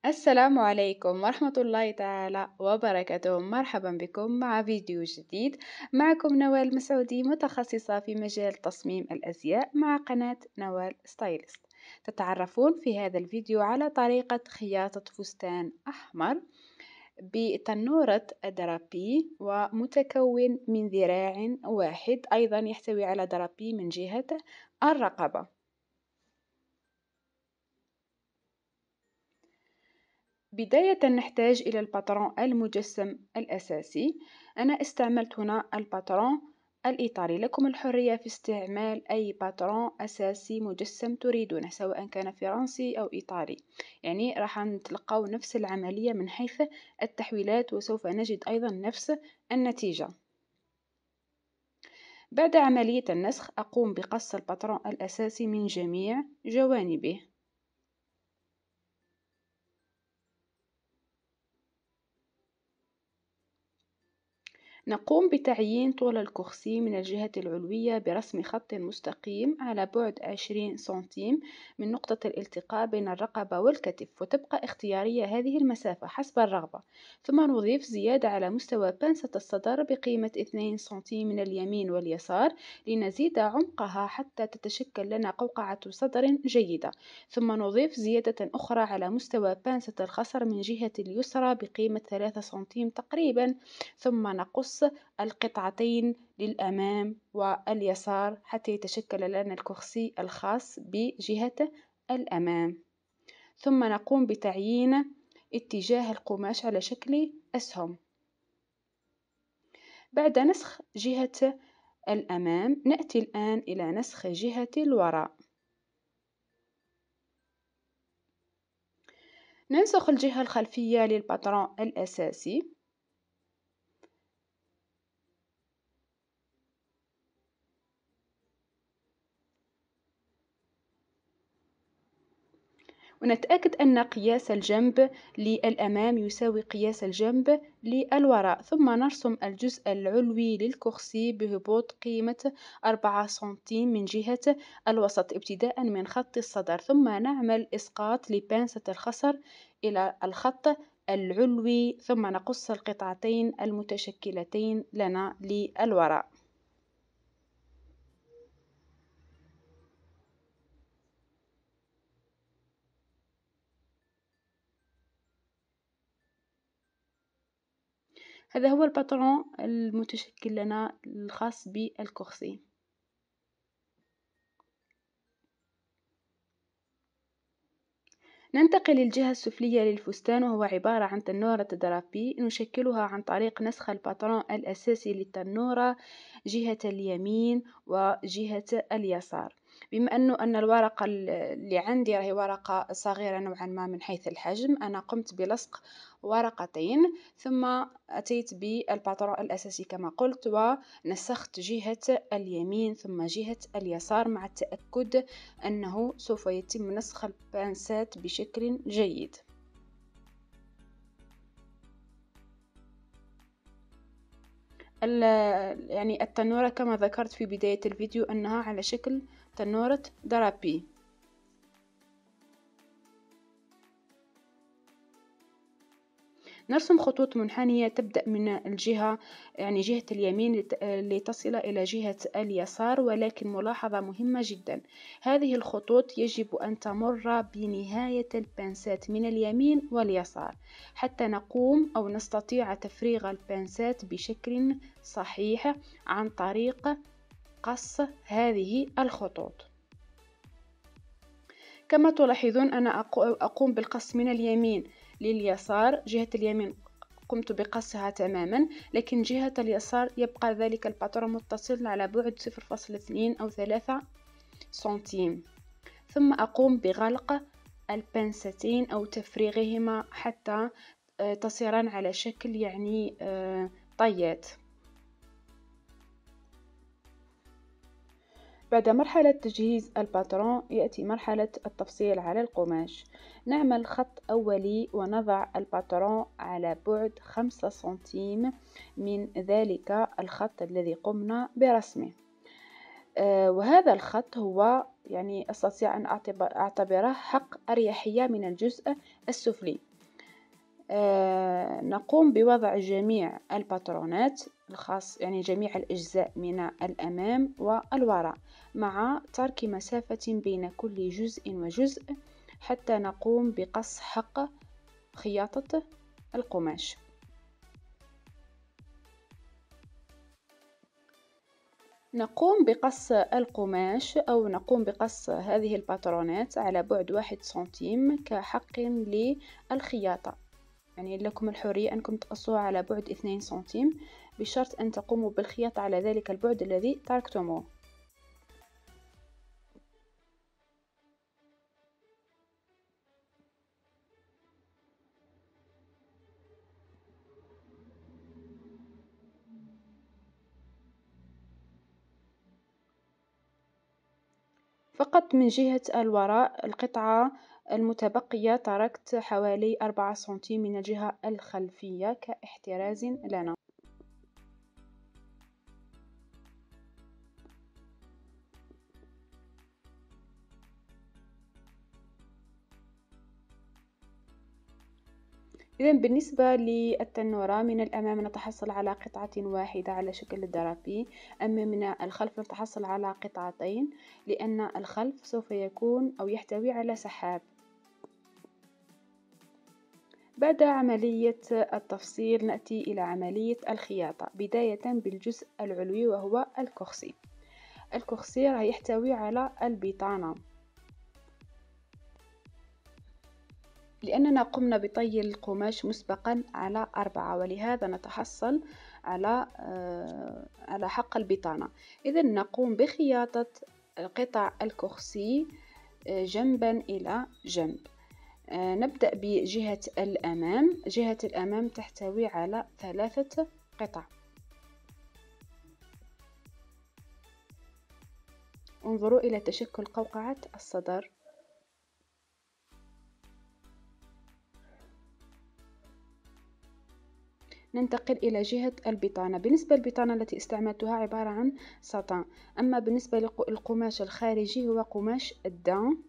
السلام عليكم ورحمة الله تعالى وبركاته. مرحبا بكم مع فيديو جديد. معكم نوال مسعودي، متخصصة في مجال تصميم الأزياء مع قناة نوال ستايلست. تتعرفون في هذا الفيديو على طريقة خياطة فستان أحمر بتنورة درابي ومتكون من ذراع واحد، أيضا يحتوي على درابي من جهة الرقبة. بداية نحتاج إلى الباترون المجسم الأساسي. أنا استعملت هنا الباترون الإيطالي، لكم الحرية في استعمال أي باترون أساسي مجسم تريدونه سواء كان فرنسي أو إيطالي، يعني راح نتلقاو نفس العملية من حيث التحويلات وسوف نجد أيضا نفس النتيجة. بعد عملية النسخ أقوم بقص الباترون الأساسي من جميع جوانبه. نقوم بتعيين طول الكرسي من الجهة العلوية برسم خط مستقيم على بعد 20 سنتيم من نقطة الالتقاء بين الرقبة والكتف، وتبقى اختيارية هذه المسافة حسب الرغبة. ثم نضيف زيادة على مستوى بانسة الصدر بقيمة 2 سنتيم من اليمين واليسار لنزيد عمقها حتى تتشكل لنا قوقعة صدر جيدة. ثم نضيف زيادة أخرى على مستوى بانسة الخصر من جهة اليسرى بقيمة 3 سنتيم تقريبا. ثم نقص القطعتين للأمام واليسار حتى يتشكل لنا الكرسي الخاص بجهة الأمام. ثم نقوم بتعيين اتجاه القماش على شكل أسهم. بعد نسخ جهة الأمام نأتي الآن إلى نسخ جهة الوراء. ننسخ الجهة الخلفية للباترون الأساسي. ونتأكد أن قياس الجنب للأمام يساوي قياس الجنب للوراء. ثم نرسم الجزء العلوي للكرسي بهبوط قيمة 4 سنتيم من جهة الوسط ابتداء من خط الصدر، ثم نعمل إسقاط لبانسة الخصر إلى الخط العلوي، ثم نقص القطعتين المتشكلتين لنا للوراء. هذا هو الباترون المتشكل لنا الخاص بالكرسي. ننتقل للجهة السفلية للفستان، وهو عبارة عن تنورة درابي نشكلها عن طريق نسخ الباترون الأساسي للتنورة جهة اليمين وجهة اليسار. بما أن الورقة اللي عندي راهي ورقة صغيرة نوعا ما من حيث الحجم، أنا قمت بلصق ورقتين ثم أتيت بالباترون الأساسي كما قلت ونسخت جهة اليمين ثم جهة اليسار مع التأكد أنه سوف يتم نسخ البانسات بشكل جيد. يعني التنورة كما ذكرت في بداية الفيديو أنها على شكل تنورة درابي. نرسم خطوط منحنية تبدأ من الجهة، يعني جهة اليمين لتصل إلى جهة اليسار، ولكن ملاحظة مهمة جدا، هذه الخطوط يجب أن تمر بنهاية البانسات من اليمين واليسار حتى نقوم أو نستطيع تفريغ البانسات بشكل صحيح عن طريق قص هذه الخطوط. كما تلاحظون أنا أقوم بالقص من اليمين لليسار، جهة اليمين قمت بقصها تماما، لكن جهة اليسار يبقى ذلك الباترون متصل على بعد 0.2 أو 3 سنتيم. ثم أقوم بغلق البنستين أو تفريغهما حتى تصيران على شكل يعني طيات. بعد مرحلة تجهيز الباترون يأتي مرحلة التفصيل على القماش. نعمل خط أولي ونضع الباترون على بعد 5 سنتيم من ذلك الخط الذي قمنا برسمه. وهذا الخط يعني أستطيع أن أعتبره حق أريحية من الجزء السفلي. نقوم بوضع جميع الباترونات الخاص، يعني جميع الأجزاء من الأمام والوراء، مع ترك مسافة بين كل جزء وجزء حتى نقوم بقص حق خياطة القماش. نقوم بقص القماش أو نقوم بقص هذه الباترونات على بعد 1 سنتيم كحق للخياطة، يعني لكم الحرية أنكم تقصوها على بعد 2 سنتيم، بشرط أن تقوموا بالخياطة على ذلك البعد الذي تركتموه. فقط من جهة الوراء القطعة المتبقية تركت حوالي 4 سنتيم من الجهة الخلفية كاحتراز لنا. إذا بالنسبة للتنورة من الأمام نتحصل على قطعة واحدة على شكل درابي، أما من الخلف نتحصل على قطعتين، لأن الخلف سوف يكون أو يحتوي على سحاب. بعد عملية التفصيل نأتي إلى عملية الخياطة، بداية بالجزء العلوي وهو الكوخسي. الكوخسي راه يحتوي على البطانة، لأننا قمنا بطي القماش مسبقا على 4، ولهذا نتحصل على حق البطانة. إذا نقوم بخياطة قطع الكوخسي جنبا إلى جنب. نبدأ بجهة الأمام. جهة الأمام تحتوي على 3 قطع. انظروا إلى تشكل قوقعة الصدر. ننتقل إلى جهة البطانة. بالنسبة للبطانة التي استعملتها عبارة عن ساتان، أما بالنسبة للقماش الخارجي هو قماش الدان.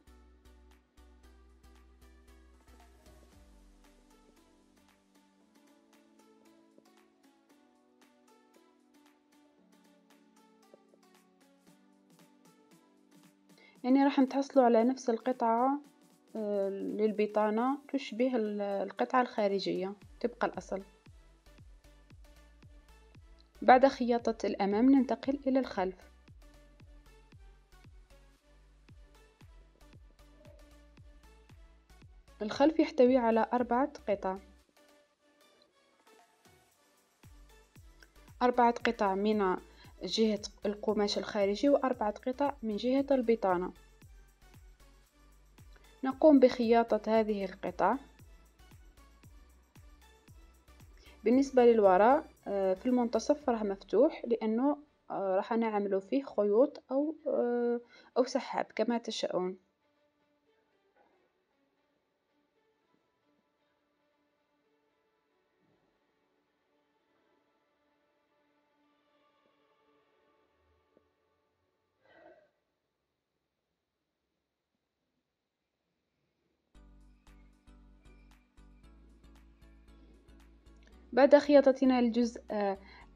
يعني راح نتحصلوا على نفس القطعة للبطانة تشبه القطعة الخارجية طبق الأصل. بعد خياطة الأمام ننتقل إلى الخلف. الخلف يحتوي على 4 قطع، 4 قطع من جهة القماش الخارجي و4 قطع من جهة البطانة. نقوم بخياطة هذه القطع. بالنسبة للوراء في المنتصف راه مفتوح، لأنه راح نعمل فيه خيوط أو سحاب كما تشاءون. بعد خياطتنا الجزء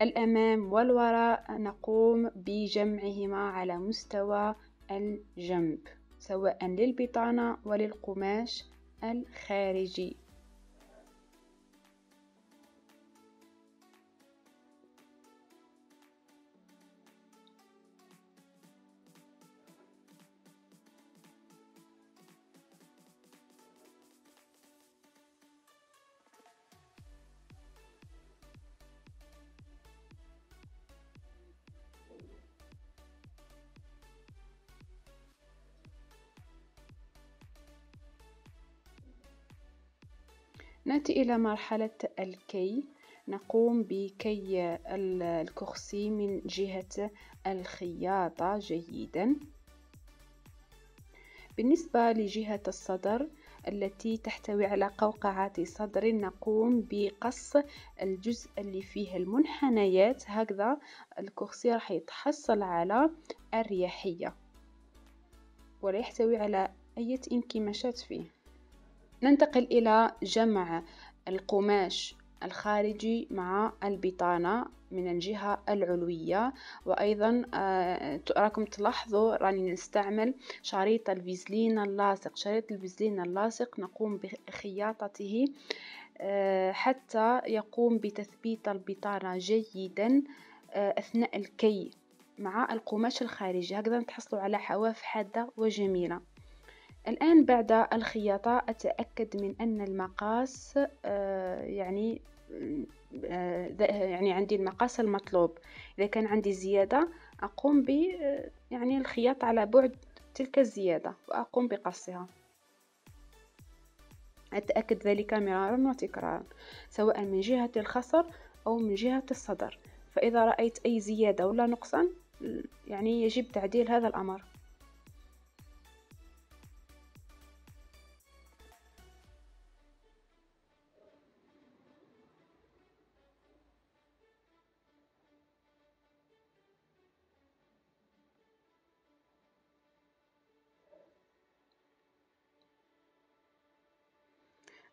الأمام والوراء نقوم بجمعهما على مستوى الجنب، سواء للبطانة وللقماش الخارجي. نأتي إلى مرحلة الكي. نقوم بكي الكوخسي من جهة الخياطة جيدا. بالنسبة لجهة الصدر التي تحتوي على قوقعة صدر نقوم بقص الجزء اللي فيه المنحنيات، هكذا الكوخسي راح يتحصل على أريحية ولا يحتوي على أي انكماشات فيه. ننتقل إلى جمع القماش الخارجي مع البطانة من الجهة العلوية. وأيضا راكم تلاحظوا راني نستعمل شريط الفازلين اللاصق. شريط الفازلين اللاصق نقوم بخياطته حتى يقوم بتثبيت البطانة جيدا أثناء الكي مع القماش الخارجي، هكذا تحصلوا على حواف حادة وجميلة. الآن بعد الخياطة أتأكد من أن المقاس يعني عندي المقاس المطلوب. إذا كان عندي زيادة أقوم ب يعني الخياطة على بعد تلك الزيادة وأقوم بقصها. أتأكد ذلك مرارا وتكرارا سواء من جهة الخصر أو من جهة الصدر. فإذا رأيت أي زيادة ولا نقصان يعني يجب تعديل هذا الأمر.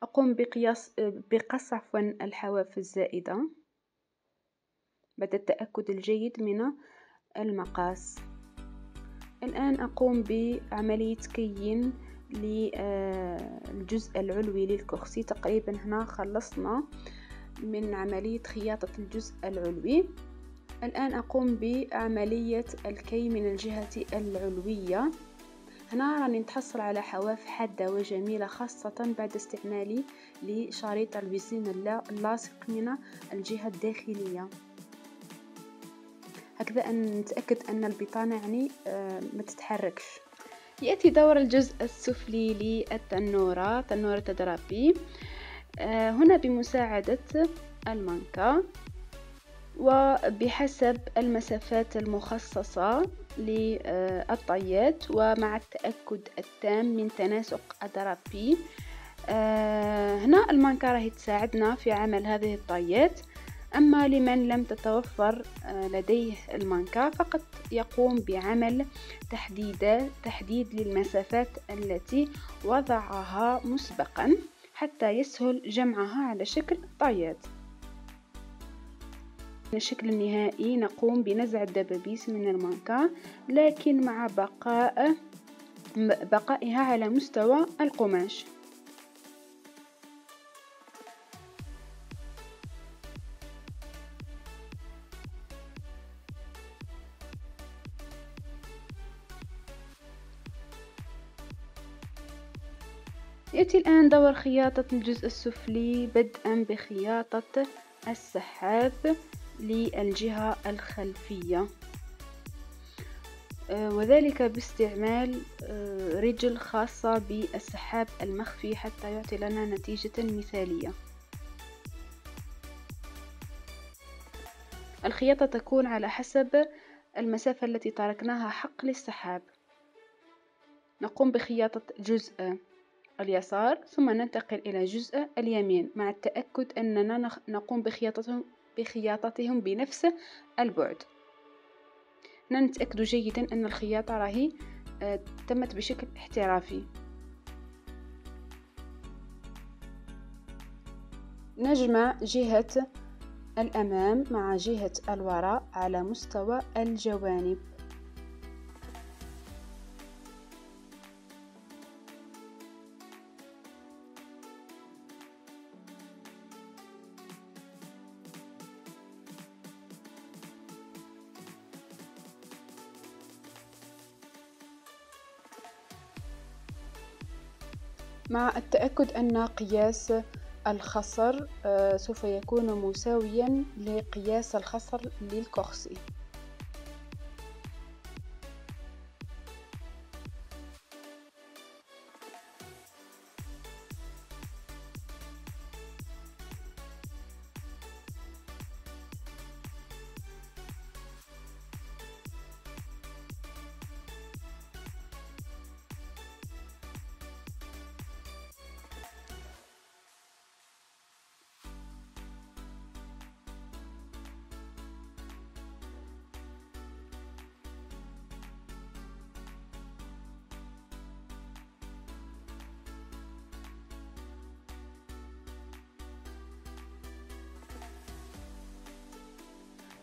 أقوم بقص الحواف الزائدة بعد التأكد الجيد من المقاس. الآن أقوم بعملية كي للجزء العلوي للكرسي. تقريبا هنا خلصنا من عملية خياطة الجزء العلوي. الآن أقوم بعملية الكي من الجهة العلوية. هنا راني نتحصل على حواف حادة وجميلة خاصة بعد استعمالي لشريط الفازلين اللاصق من الجهة الداخلية، هكذا أن نتأكد أن البطانة يعني ما تتحركش. يأتي دور الجزء السفلي للتنورة، تنورة درابي. هنا بمساعدة المانكا وبحسب المسافات المخصصة للطيات ومع التأكد التام من تناسق الدرابي. هنا المانكا راهي تساعدنا في عمل هذه الطيات. أما لمن لم تتوفر لديه المانكا فقط يقوم بعمل تحديد للمسافات التي وضعها مسبقا حتى يسهل جمعها على شكل طيات. الشكل النهائي نقوم بنزع الدبابيس من المانكا لكن مع بقائها على مستوى القماش. يأتي الآن دور خياطة الجزء السفلي بدءا بخياطة السحاب للجهة الخلفية، وذلك باستعمال رجل خاصة بالسحاب المخفي حتى يعطي لنا نتيجة مثالية. الخياطة تكون على حسب المسافة التي تركناها حق للسحاب. نقوم بخياطة جزء اليسار ثم ننتقل إلى جزء اليمين مع التأكد أننا نقوم بخياطتهم بنفس البعد. نتأكد جيدا أن الخياطة راهي تمت بشكل احترافي. نجمع جهة الأمام مع جهة الوراء على مستوى الجوانب. مع التأكد أن قياس الخصر سوف يكون مساويا لقياس الخصر للكرسي.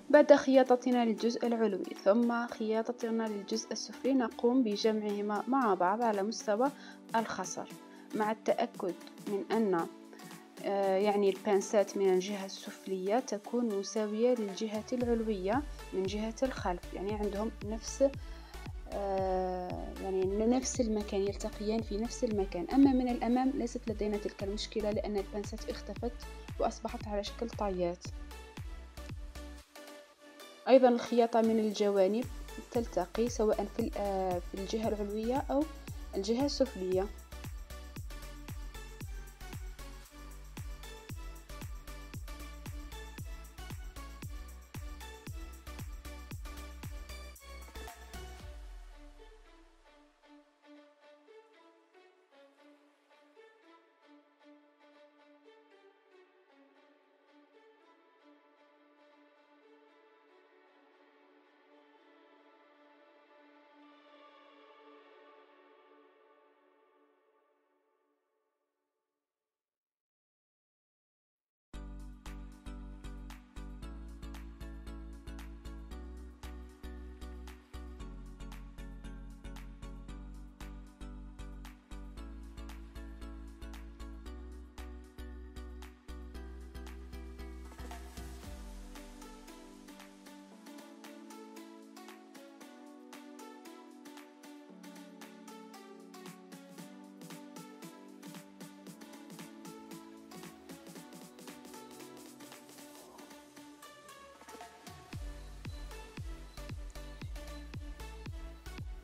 بعد خياطتنا للجزء العلوي ثم خياطتنا للجزء السفلي نقوم بجمعهما مع بعض على مستوى الخصر مع التأكد من أن يعني البانسات من الجهة السفلية تكون مساوية للجهة العلوية من جهة الخلف، يعني عندهم نفس المكان، يلتقيان في نفس المكان. أما من الأمام ليست لدينا تلك المشكلة لأن البانسات اختفت وأصبحت على شكل طايات. أيضا الخياطة من الجوانب تلتقي سواء في الجهة العلوية أو الجهة السفلية.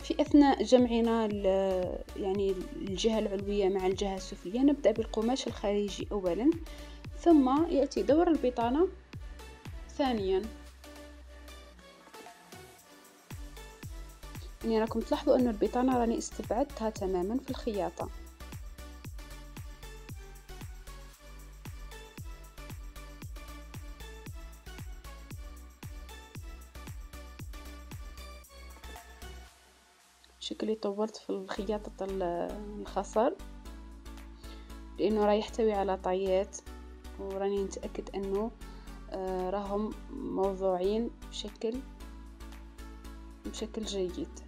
في أثناء جمعنا يعني الجهة العلوية مع الجهة السفلية نبدأ بالقماش الخارجي أولا، ثم يأتي دور البطانة ثانيا. يعني راكم تلاحظوا أن البطانة راني استبعدتها تماما في الخياطة. شكلي طولت في خياطة الخصر لأنه راه يحتوي على طيات، وراني نتأكد أنه راهم موضوعين بشكل جيد.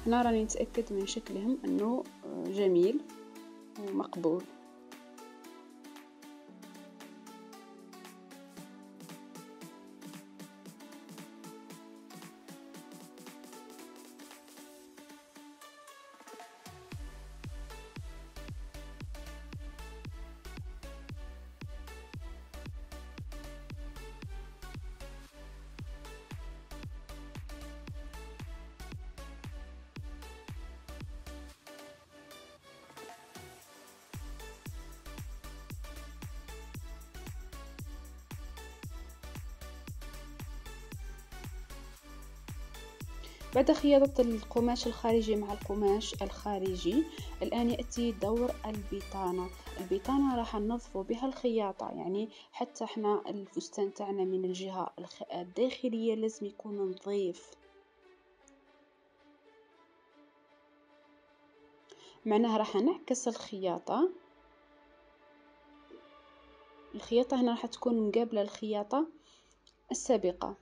هنا راني نتأكد من شكلهم أنه جميل ومقبول. بعد خياطة القماش الخارجي مع القماش الخارجي الآن يأتي دور البطانة. البطانة راح ننظفوا بها الخياطة، يعني حتى احنا الفستان تاعنا من الجهة الداخلية لازم يكون نظيف، معناها راح نعكس الخياطة هنا راح تكون مقابلة الخياطة السابقة.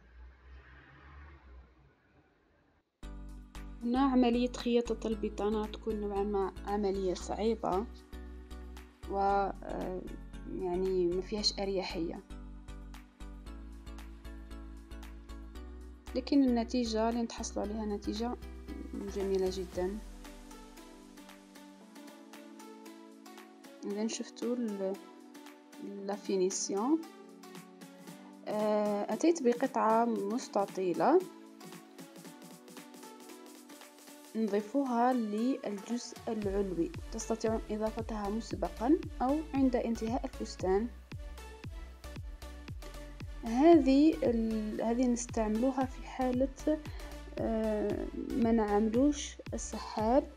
هنا عملية خياطة البطانة تكون نوعا ما عملية صعيبة و يعني ما فيهاش أريحية، لكن النتيجة اللي نتحصلوا عليها نتيجة جميلة جدا. إذا شفتوا لا فينيسيون، أتيت بقطعة مستطيلة نضيفوها للجزء العلوي، تستطيعون إضافتها مسبقا أو عند انتهاء الفستان. هذه نستعملوها في حالة ما نعملوش السحاب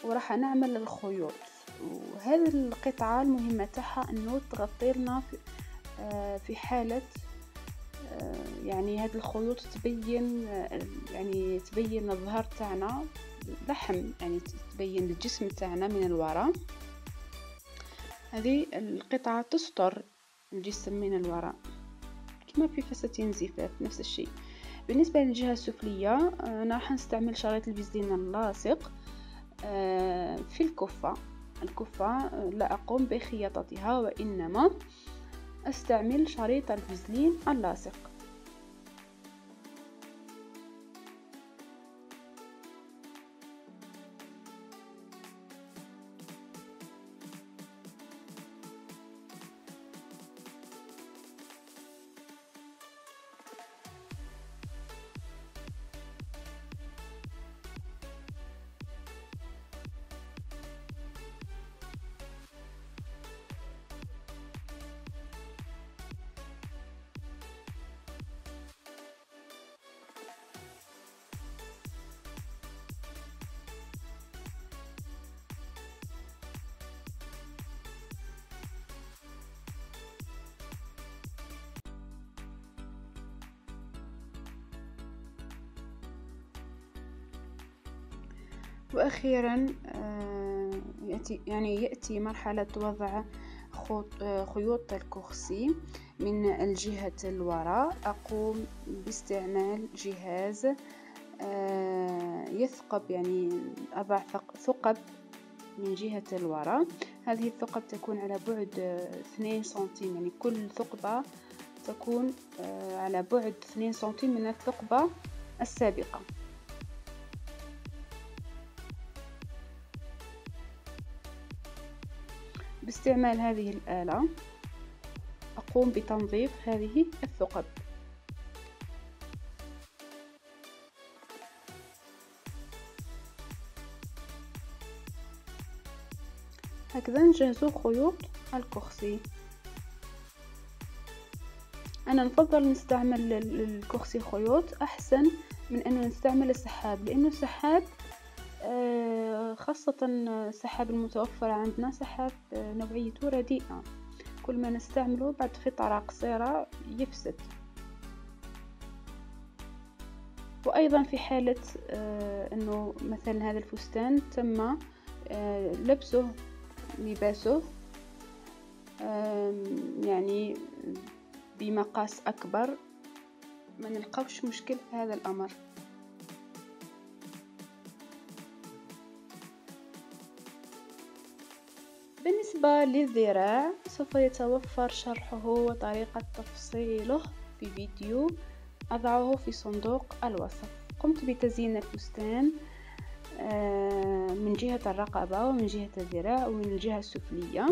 وراح نعمل الخيوط. وهذه القطعة المهمة تاعها انه تغطي لنا في حالة يعني هذه الخيوط تبين يعني تبين الظهر تاعنا لحم، يعني تبين الجسم تاعنا من الوراء. هذه القطعة تستر الجسم من الوراء كما في فساتين زفاف نفس الشيء. بالنسبة للجهة السفلية أنا راح نستعمل شريط الفازلين اللاصق في الكفة. لا أقوم بخياطتها وإنما أستعمل شريط الفازلين اللاصق. وأخيرا يأتي مرحلة وضع خيوط الكوخسي من الجهة الوراء. أقوم باستعمال جهاز يثقب، أضع ثقب من جهة الوراء. هذه الثقب تكون على بعد 2 سنتيم، كل ثقبة تكون على بعد 2 سنتيم من الثقبة السابقة. باستعمال هذه الآلة أقوم بتنظيف هذه الثقب. هكذا نجهز خيوط الكوخسي. أنا نفضل نستعمل الكوخسي خيوط أحسن من أنه نستعمل السحاب، لأنه السحاب خاصة السحاب المتوفرة عندنا سحاب نوعيته رديئة، كل ما نستعمله بعد فترة قصيرة يفسد. وأيضا في حالة أنه مثلا هذا الفستان تم لباسه بمقاس أكبر، ما نلقاوش مشكل في هذا الأمر. بالنسبة للذراع سوف يتوفر شرحه وطريقة تفصيله في فيديو أضعه في صندوق الوصف. قمت بتزيين الفستان من جهة الرقبة ومن جهة الذراع ومن الجهة السفلية.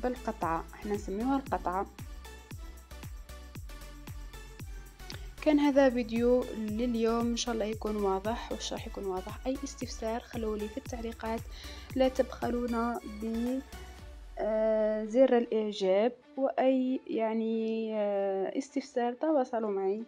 بالقطعة، احنا نسميها القطعة. كان هذا فيديو لليوم، ان شاء الله يكون واضح والشرح يكون واضح. اي استفسار خلولي في التعليقات، لا تبخلونا بزر الاعجاب، واي استفسار تواصلوا معي.